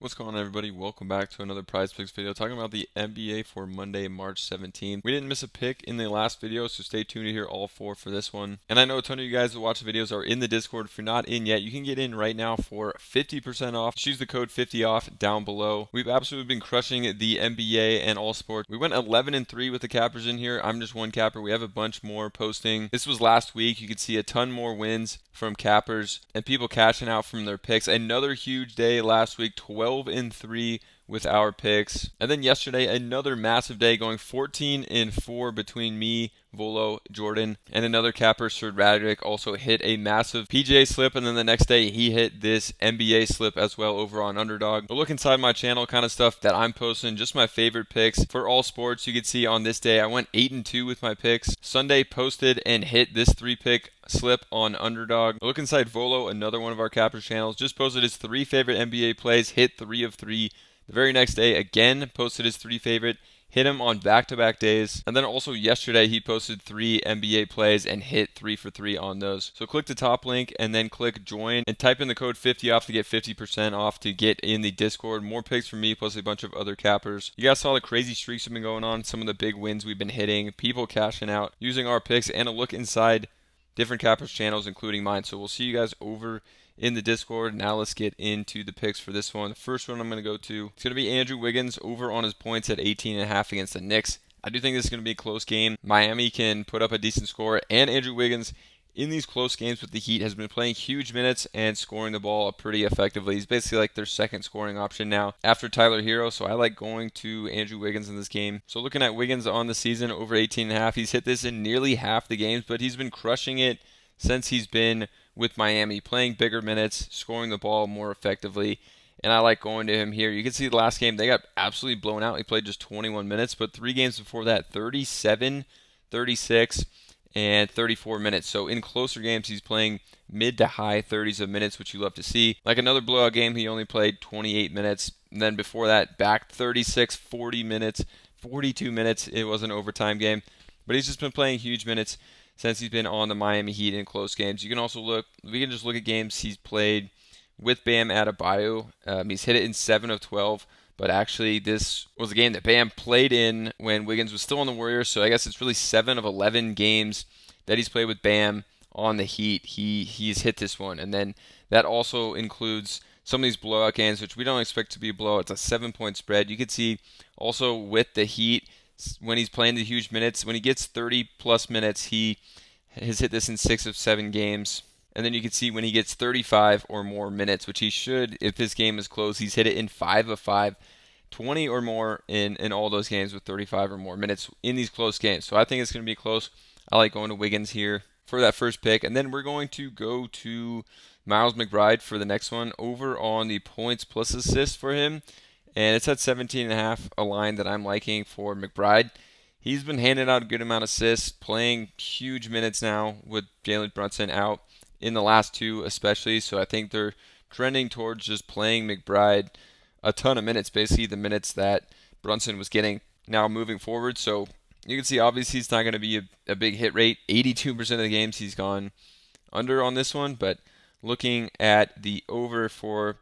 What's going on, everybody? Welcome back to another Prize Picks video talking about the NBA for Monday, March 17th. We didn't miss a pick in the last video, so stay tuned to hear all four for this one. And I know a ton of you guys that watch the videos are in the Discord. If you're not in yet, you can get in right now for 50% off. Just use the code 50OFF down below. We've absolutely been crushing the NBA and all sports. We went 11-3 with the cappers in here. I'm just one capper. We have a bunch more posting. This was last week. You could see a ton more wins from cappers and people cashing out from their picks. Another huge day last week, 12-3 with our picks. And then yesterday, another massive day, going 14-4 between me, Volo, Jordan, and another capper, Sir Radrick, also hit a massive PGA slip, and then the next day he hit this NBA slip as well over on Underdog. But look inside my channel, kind of stuff that I'm posting, just my favorite picks for all sports. You can see on this day, I went 8-2 with my picks. Sunday posted and hit this 3-pick slip on Underdog. Look inside Volo, another one of our capper channels, just posted his 3 favorite NBA plays, hit 3 of 3. The very next day, again, posted his 3 favorite, hit him on back-to-back days. And then also yesterday, he posted 3 NBA plays and hit 3 for 3 on those. So click the top link and then click join and type in the code 50OFF to get 50% off to get in the Discord. More picks from me plus a bunch of other cappers. You guys saw the crazy streaks have been going on, some of the big wins we've been hitting, people cashing out using our picks, and a look inside different cappers channels, including mine. So we'll see you guys over in the Discord. Now let's get into the picks for this one. The first one I'm going to go to, it's going to be Andrew Wiggins over on his points at 18.5 against the Knicks. I do think this is going to be a close game. Miami can put up a decent score, and Andrew Wiggins in these close games with the Heat has been playing huge minutes and scoring the ball pretty effectively. He's basically like their second scoring option now after Tyler Hero, so I like going to Andrew Wiggins in this game. So looking at Wiggins on the season over 18.5, he's hit this in nearly half the games, but he's been crushing it since he's been with Miami, playing bigger minutes, scoring the ball more effectively, and I like going to him here. You can see the last game, they got absolutely blown out. He played just 21 minutes, but 3 games before that, 37, 36, and 34 minutes. So in closer games, he's playing mid to high 30s of minutes, which you love to see. Like another blowout game, he only played 28 minutes. And then before that, back 36, 40 minutes, 42 minutes. It was an overtime game. But he's just been playing huge minutes since he's been on the Miami Heat in close games. You can also we can just look at games he's played with Bam Adebayo. He's hit it in 7 of 12. But actually, this was a game that Bam played in when Wiggins was still on the Warriors. So I guess it's really 7 of 11 games that he's played with Bam on the Heat. He's hit this one. And then that also includes some of these blowout games, which we don't expect to be a blowout. It's a 7-point spread. You could see also with the Heat, when he's playing the huge minutes, when he gets 30-plus minutes, he has hit this in 6 of 7 games. And then you can see when he gets 35 or more minutes, which he should if this game is close. He's hit it in 5 of 5, 20 or more in all those games with 35 or more minutes in these close games. So I think it's going to be close. I like going to Wiggins here for that first pick. And then we're going to go to Miles McBride for the next one over on the points plus assists for him. And it's at 17.5, a line that I'm liking for McBride. He's been handing out a good amount of assists, playing huge minutes now with Jalen Brunson out in the last 2 especially, so I think they're trending towards just playing McBride a ton of minutes, basically the minutes that Brunson was getting now moving forward. So you can see obviously it's not going to be a big hit rate. 82% of the games he's gone under on this one, but looking at the over for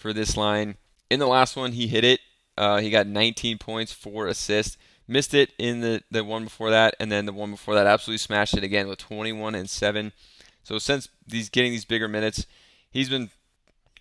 this line, in the last one he hit it. He got 19 points, 4 assists. Missed it in the one before that, and then the one before that absolutely smashed it again with 21 and 7. So since he's getting these bigger minutes, he's been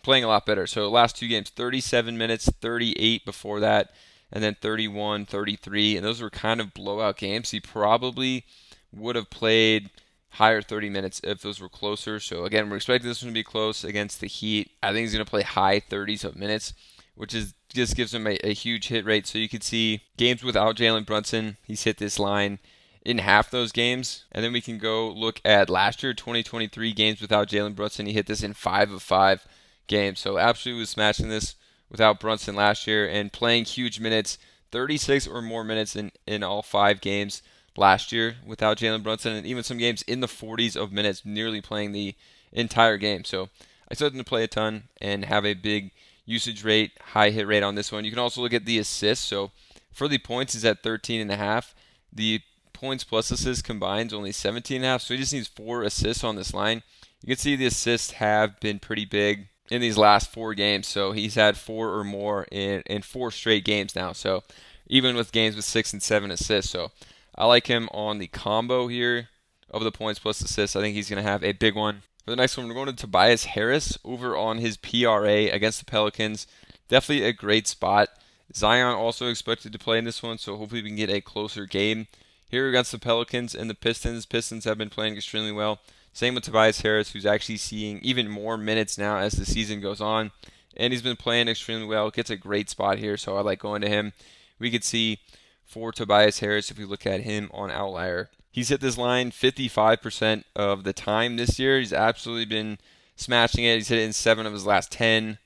playing a lot better. So last 2 games, 37 minutes, 38 before that, and then 31, 33. And those were kind of blowout games. He probably would have played higher 30 minutes if those were closer. So again, we're expecting this one to be close against the Heat. I think he's going to play high 30s of minutes, which is just gives him a huge hit rate. So you can see games without Jalen Brunson, he's hit this line in half those games. And then we can go look at last year, 2023 games without Jalen Brunson. He hit this in 5 of 5 games. So absolutely was smashing this without Brunson last year and playing huge minutes, 36 or more minutes in all 5 games last year without Jalen Brunson, and even some games in the 40s of minutes, nearly playing the entire game. So I expect him to play a ton and have a big usage rate, high hit rate on this one. You can also look at the assists. So for the points, he's at 13.5. The points plus assists combined is only 17.5, so he just needs 4 assists on this line. You can see the assists have been pretty big in these last 4 games. So he's had 4 or more in 4 straight games now. So even with games with 6 and 7 assists. So I like him on the combo here of the points plus assists. I think he's going to have a big one. For the next one, we're going to Tobias Harris over on his PRA against the Pelicans. Definitely a great spot. Zion also expected to play in this one, so hopefully we can get a closer game here against the Pelicans and the Pistons. Pistons have been playing extremely well. Same with Tobias Harris, who's actually seeing even more minutes now as the season goes on. And he's been playing extremely well. Gets a great spot here, so I like going to him. We could see for Tobias Harris, if we look at him on Outlier, he's hit this line 55% of the time this year. He's absolutely been smashing it. He's hit it in 7 of his last 10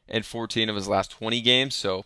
and 14 of his last 20 games. So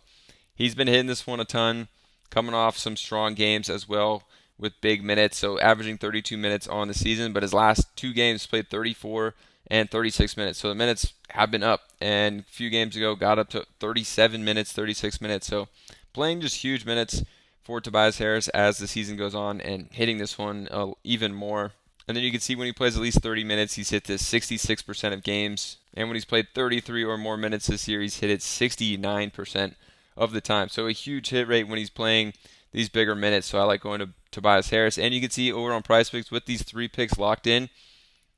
he's been hitting this one a ton, coming off some strong games as well with big minutes. So averaging 32 minutes on the season, but his last 2 games played 34 and 36 minutes. So the minutes have been up, and a few games ago got up to 37 minutes, 36 minutes. So playing just huge minutes for Tobias Harris as the season goes on and hitting this one even more. And then you can see when he plays at least 30 minutes, he's hit this 66% of games. And when he's played 33 or more minutes this year, he's hit it 69% of the time. So a huge hit rate when he's playing these bigger minutes. So I like going to Tobias Harris. And you can see over on Prizepicks with these 3 picks locked in,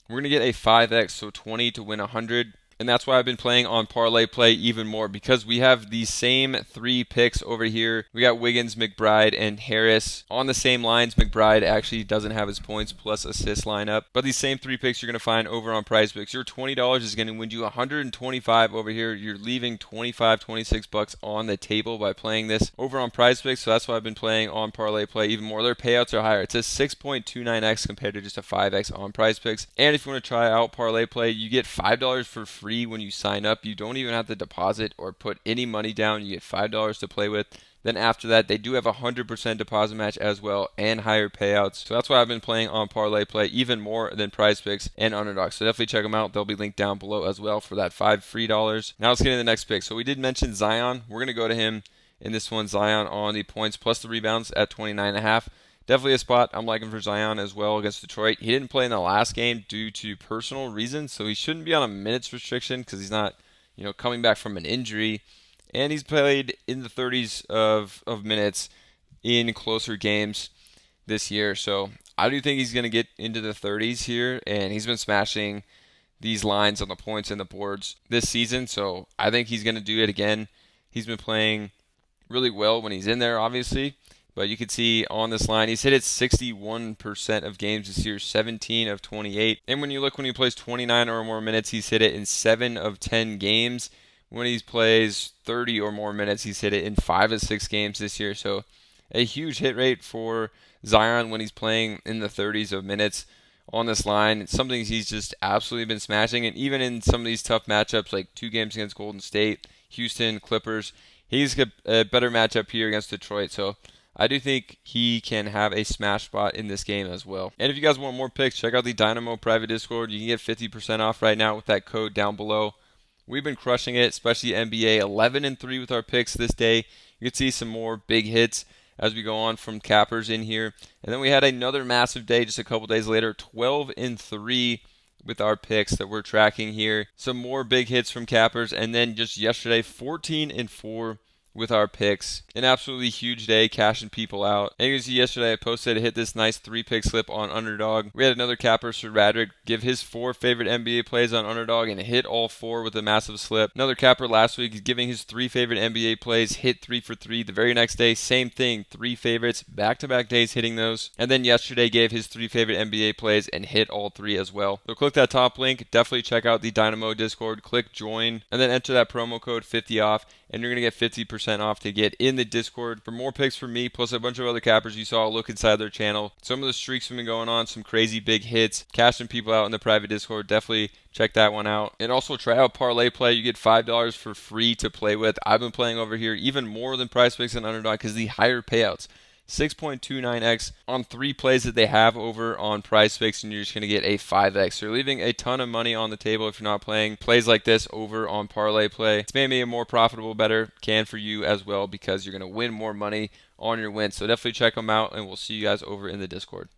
we're going to get a 5x, so 20 to win 100. And that's why I've been playing on Parlay Play even more, because we have these same 3 picks over here. We got Wiggins, McBride, and Harris on the same lines. McBride actually doesn't have his points plus assist lineup, but these same 3 picks you're going to find over on Prizepicks. Your $20 is going to win you $125 over here. You're leaving $26 on the table by playing this over on Prizepicks. So that's why I've been playing on Parlay Play even more. Their payouts are higher. It's a 6.29x compared to just a 5x on Prizepicks. And if you want to try out Parlay Play, you get $5 for free when you sign up. You don't even have to deposit or put any money down. You get $5 to play with. Then after that, they do have a 100% deposit match as well and higher payouts. So that's why I've been playing on Parlay Play even more than Prizepicks and Underdog. So definitely check them out. They'll be linked down below as well for that $5 free. Now let's get into the next pick. So we did mention Zion. We're going to go to him in this one. Zion on the points plus the rebounds at 29.5. Definitely a spot I'm liking for Zion as well against Detroit. He didn't play in the last game due to personal reasons, so he shouldn't be on a minutes restriction because he's not, coming back from an injury. And he's played in the 30s of minutes in closer games this year. So I do think he's going to get into the 30s here, and he's been smashing these lines on the points and the boards this season. So I think he's going to do it again. He's been playing really well when he's in there, obviously. But you can see on this line, he's hit it 61% of games this year, 17 of 28. And when he plays 29 or more minutes, he's hit it in 7 of 10 games. When he plays 30 or more minutes, he's hit it in 5 of 6 games this year. So a huge hit rate for Zion when he's playing in the 30s of minutes on this line. It's something he's just absolutely been smashing. And even in some of these tough matchups, like 2 games against Golden State, Houston, Clippers, he's got a better matchup here against Detroit. So I do think he can have a smash spot in this game as well. And if you guys want more picks, check out the Dynamo private Discord. You can get 50% off right now with that code down below. We've been crushing it, especially NBA. 11-3 with our picks this day. You can see some more big hits as we go on from cappers in here. And then we had another massive day just a couple days later. 12-3 with our picks that we're tracking here. Some more big hits from cappers. And then just yesterday, 14-4 with our picks. An absolutely huge day, cashing people out. And you can see yesterday I posted to hit this nice 3-pick slip on Underdog. We had another capper, Sir Radrick, give his 4 favorite NBA plays on Underdog and hit all 4 with a massive slip. Another capper last week is giving his 3 favorite NBA plays, hit 3 for 3. The very next day, same thing, 3 favorites, back-to-back days hitting those. And then yesterday gave his 3 favorite NBA plays and hit all 3 as well. So click that top link, definitely check out the Dynamo Discord, click join, and then enter that promo code 50 off, and you're going to get 50% off to get in the Discord. For more picks from me, plus a bunch of other cappers you saw, look inside their channel. Some of the streaks have been going on, some crazy big hits, cashing people out in the private Discord. Definitely check that one out. And also try out Parlay Play. You get $5 for free to play with. I've been playing over here even more than Prizepicks and Underdog because the higher payouts. 6.29x on 3 plays that they have over on Prizepicks, and you're just going to get a 5x. So you're leaving a ton of money on the table if you're not playing plays like this over on Parlay Play. It's made me a more profitable better, can for you as well, because you're going to win more money on your wins. So definitely check them out, and we'll see you guys over in the Discord.